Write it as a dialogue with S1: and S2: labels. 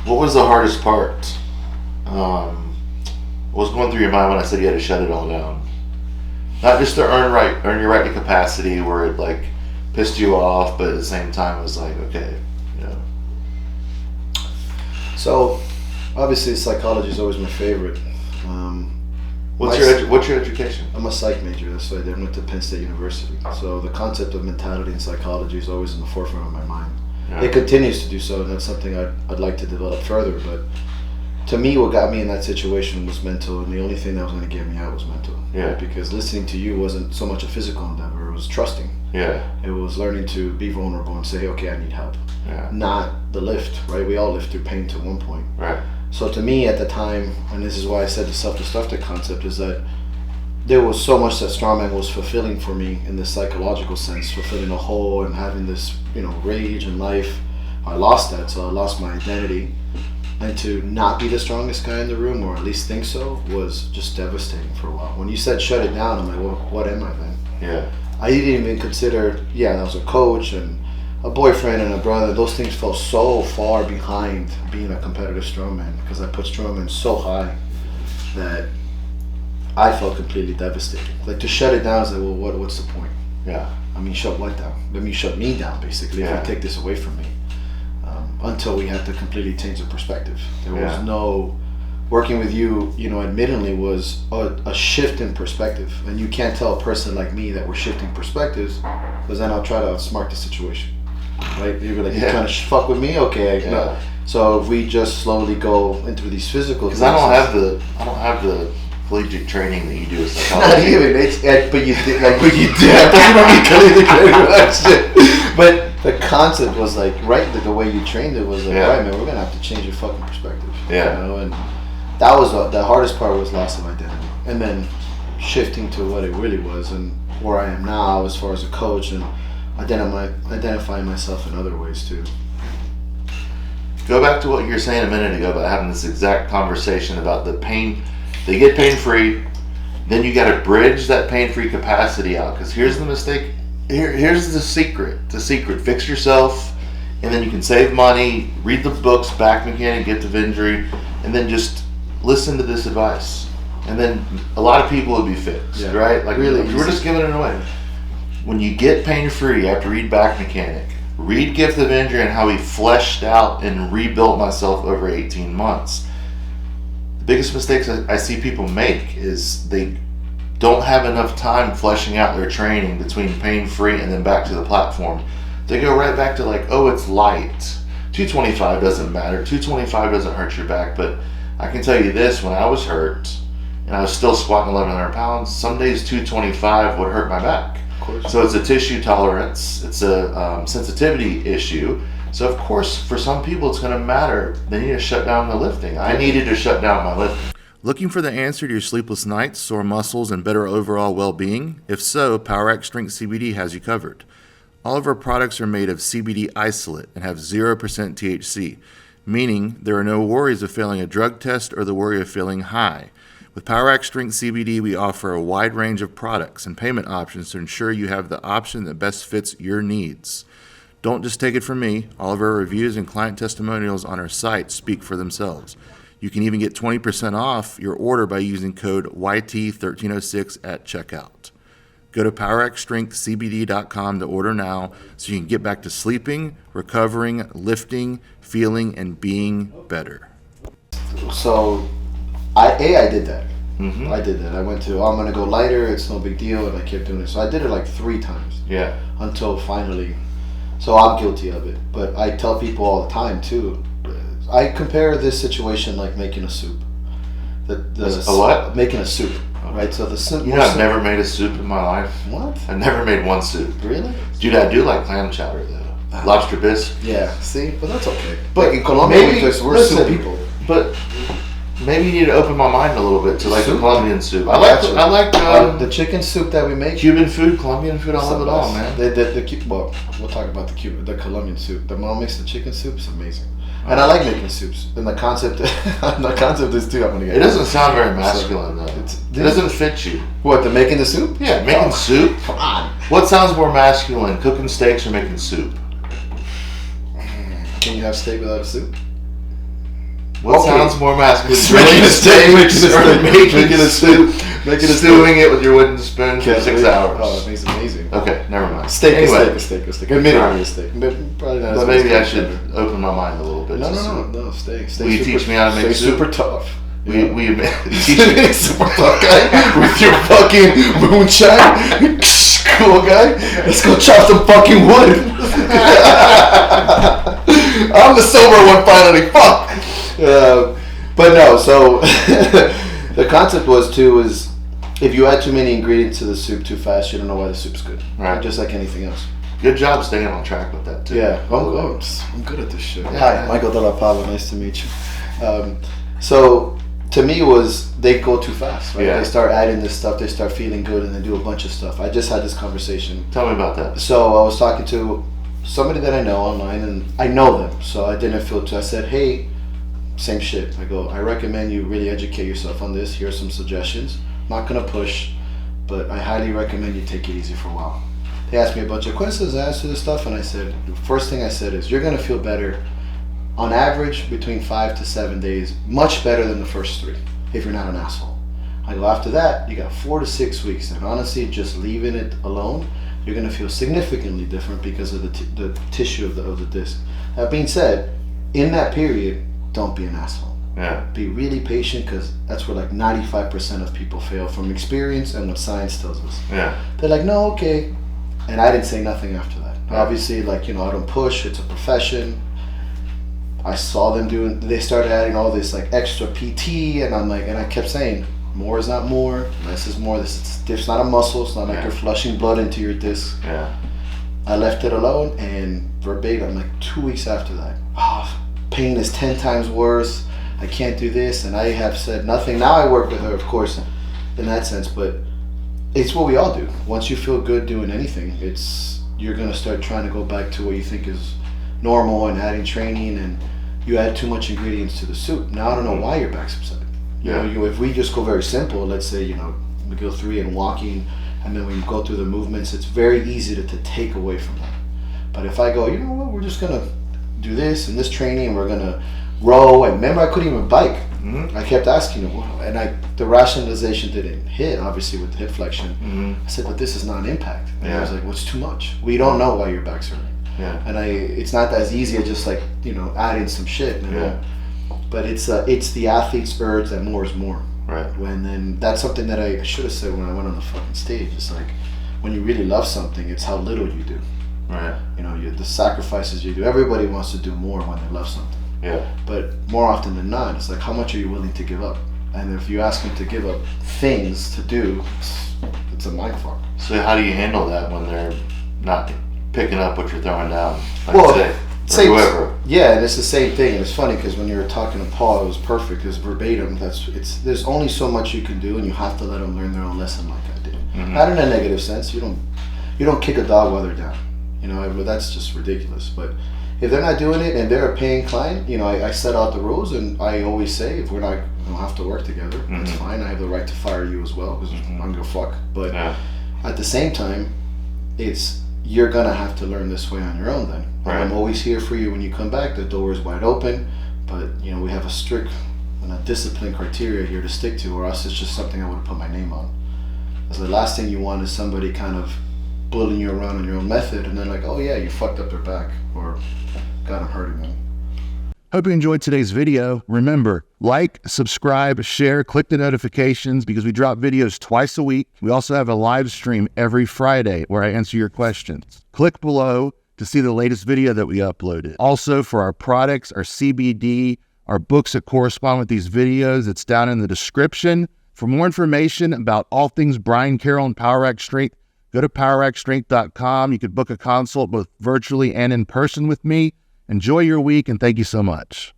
S1: What was the hardest part? What was going through your mind when I said you had to shut it all down? Not just to earn your right to capacity, where it like pissed you off, but at the same time it was like, okay, you know.
S2: So, obviously, psychology is always my favorite.
S1: What's your education?
S2: I'm a psych major. That's what I did. I went to Penn State University. So the concept of mentality and psychology is always in the forefront of my mind. Yeah. It continues to do so, and that's something I'd like to develop further. But to me, what got me in that situation was mental, and the only thing that was going to get me out was mental.
S1: Yeah.
S2: Right? Because listening to you wasn't so much a physical endeavor; it was trusting.
S1: Yeah.
S2: It was learning to be vulnerable and say, hey, "Okay, I need help."
S1: Yeah.
S2: Not the lift, right? We all live through pain to one point.
S1: Right.
S2: So to me at the time, and this is why I said the self-destructive concept, is that there was so much that strongman was fulfilling for me in the psychological sense, fulfilling a hole and having this, rage in life. I lost that, so I lost my identity. And to not be the strongest guy in the room, or at least think so, was just devastating for a while. When you said shut it down, I'm like, well, what am I then?
S1: Yeah.
S2: I didn't even consider, I was a coach and a boyfriend and a brother. Those things fell so far behind being a competitive strongman, because I put strongman so high that I felt completely devastated. Like, to shut it down is like, well, what's the point?
S1: Yeah.
S2: I mean, shut what down? I mean, shut me down, basically, if you take this away from me. Until we had to completely change the perspective. There was no, working with you, admittedly was a shift in perspective. And you can't tell a person like me that we're shifting perspectives, because then I'll try to outsmart the situation. Right? You'll be like, you're trying to fuck with me? Okay. No. So if we just slowly go into these physical things.
S1: Because I don't have the collegiate training that you do as psychology.
S2: Not even. But you did. You don't need collegiate training for that shit. But the concept was like, right, the way you trained it was like, right, man, we're gonna have to change your fucking perspective.
S1: Yeah.
S2: And that was the hardest part, was loss of identity, and then shifting to what it really was, and where I am now as far as a coach, and identifying myself in other ways too.
S1: Go back to what you were saying a minute ago about having this exact conversation about the pain. They get pain-free, then you got to bridge that pain-free capacity out. Because here's the mistake. Here's the secret. Fix yourself, and then you can save money. Read the books, Back Mechanic, Gift of Injury, and then just listen to this advice. And then a lot of people would be fixed, right? Like, really, we're just giving it away. When you get pain-free, you have to read Back Mechanic. Read Gift of Injury and how he fleshed out and rebuilt myself over 18 months. The biggest mistakes I see people make is they don't have enough time fleshing out their training between pain-free and then back to the platform. They go right back to like, oh, it's light. 225 doesn't matter. 225 doesn't hurt your back. But I can tell you this, when I was hurt and I was still squatting 1,100 pounds, some days 225 would hurt my back.
S2: Of course.
S1: So it's a tissue tolerance. It's a sensitivity issue. So of course, for some people, it's going to matter. They need to shut down the lifting. I needed to shut down my lifting. Looking for the answer to your sleepless nights, sore muscles, and better overall well-being? If so, PowerX Strength CBD has you covered. All of our products are made of CBD isolate and have 0% THC, meaning there are no worries of failing a drug test or the worry of feeling high. With PowerX Strength CBD, we offer a wide range of products and payment options to ensure you have the option that best fits your needs. Don't just take it from me. All of our reviews and client testimonials on our site speak for themselves. You can even get 20% off your order by using code YT1306 at checkout. Go to powerxstrengthcbd.com to order now so you can get back to sleeping, recovering, lifting, feeling, and being better.
S2: So, I did that.
S1: Mm-hmm.
S2: I did that. I went to, I'm going to go lighter, it's no big deal, and I kept doing it. So I did it like 3 times.
S1: Yeah.
S2: Until finally, so I'm guilty of it. But I tell people all the time too, I compare this situation like making a soup.
S1: A what?
S2: Making a soup, right? So the soup.
S1: I've never made a soup in my life.
S2: What?
S1: I've never made one soup.
S2: Really?
S1: Dude, I do like clam chowder though. Lobster bisque.
S2: Yeah. See, but that's okay. But like in Colombia, we're soup people.
S1: But maybe you need to open my mind a little bit to like the Colombian soup. I like
S2: the chicken soup that we make.
S1: Cuban food, Colombian food. I love it all, man.
S2: Well, we'll talk about the Colombian soup. The mom makes the chicken soup. It's amazing. And I like making soups. And the concept is too. I'm gonna get.
S1: It doesn't sound very masculine though. It doesn't fit you.
S2: What? The making the soup?
S1: Yeah, making soup.
S2: Come on.
S1: What sounds more masculine, cooking steaks or making soup?
S2: Can you have steak without a soup?
S1: What sounds more masculine?
S2: Making a steak,
S1: making a soup, stewing it with your wooden spoon for 6 hours.
S2: Oh, it makes it amazing.
S1: Okay, never mind.
S2: A steak. Admittedly a steak. Probably not.
S1: But maybe I should open my mind a little bit.
S2: No, steak.
S1: Will you teach me how to make soup?
S2: Super tough.
S1: Will you teach me
S2: super tough guy with your fucking moonshine? Cool guy. Let's go chop some fucking wood. I'm the sober one finally. Fuck. But no. So the concept was if you add too many ingredients to the soup too fast, you don't know why the soup's good.
S1: Right.
S2: Just like anything else.
S1: Good job staying on track with that too.
S2: Yeah. I'm good at this shit.
S1: Yeah.
S2: Hi, Michael De La Pava. Nice to meet you. So to me they go too fast, right?
S1: Yeah.
S2: They start adding this stuff, they start feeling good, and they do a bunch of stuff. I just had this conversation.
S1: Tell me about that.
S2: So I was talking to somebody that I know online, and I know them, so I didn't feel too. I said, hey, same shit. I go, I recommend you really educate yourself on this. Here are some suggestions. I'm not gonna push, but I highly recommend you take it easy for a while. They asked me a bunch of questions, I answered this stuff, and I said, the first thing I said is, you're gonna feel better on average between 5 to 7 days, much better than the first 3 if you're not an asshole. I go, after that, you got 4 to 6 weeks, and honestly, just leaving it alone, you're gonna feel significantly different because of the tissue of the disc. That being said, in that period, don't be an asshole.
S1: Yeah.
S2: Be really patient, because that's where like 95% of people fail from experience and what science tells us.
S1: Yeah.
S2: They're like, no, okay, and I didn't say nothing after that.
S1: Yeah.
S2: Obviously, like, I don't push. It's a profession. I saw them they started adding all this like extra PT, and I'm like, and I kept saying, more is not more, less is more. It's not a muscle. It's not like you're flushing blood into your disc.
S1: Yeah.
S2: I left it alone, and verbatim, like 2 weeks after that, pain is 10 times worse. I can't do this, and I have said nothing. Now I work with her, of course, in that sense, but it's what we all do. Once you feel good doing anything, you're gonna start trying to go back to what you think is normal and adding training, and you add too much ingredients to the soup. Now I don't know why your back's upset. If we just go very simple, let's say, we go 3 and walking, and then we go through the movements, it's very easy to take away from that. But if I go, you know what, we're just gonna do this and this training, and we're gonna row, and remember I couldn't even bike. Mm-hmm. I kept asking him, and the rationalization didn't hit, obviously, with the hip flexion. Mm-hmm. I said, but this is not an impact. And I was like, what's too much? We don't know why your back's hurting.
S1: Yeah.
S2: And it's not as easy as just like, adding some shit. But it's the athlete's urge that more is more.
S1: Right.
S2: Then that's something that I should have said when I went on the fucking stage. It's like, when you really love something, it's how little you do.
S1: Right.
S2: The sacrifices you do. Everybody wants to do more when they love something.
S1: Yeah.
S2: But more often than not, it's like, how much are you willing to give up? And if you ask them to give up things to do, it's a mindfuck.
S1: So how do you handle that when they're not picking up what you're throwing down? Like today, or whoever.
S2: Yeah, and it's the same thing. And it's funny because when you were talking to Paul, it was perfect. It's verbatim. There's only so much you can do, and you have to let them learn their own lesson, like I did. Mm-hmm. Not in a negative sense. You don't kick a dog while they're down. That's just ridiculous. But if they're not doing it and they're a paying client, I set out the rules, and I always say, if we don't have to work together, that's fine. I have the right to fire you as well, because I don't give a fuck. But at the same time, you're gonna have to learn this way on your own then. Right. I'm always here for you when you come back. The door is wide open, but we have a strict and a discipline criteria here to stick to, or else it's just something I would have put my name on. Because the last thing you want is somebody kind of bullying you around on your own method, and then like, oh yeah, you fucked up their back, or got them hurting them.
S3: Hope you enjoyed today's video. Remember, like, subscribe, share, click the notifications, because we drop videos twice a week. We also have a live stream every Friday where I answer your questions. Click below to see the latest video that we uploaded. Also, for our products, our CBD, our books that correspond with these videos, it's down in the description. For more information about all things Brian Carroll and Power Rack Strength, go to powerrackstrength.com. You could book a consult both virtually and in person with me. Enjoy your week, and thank you so much.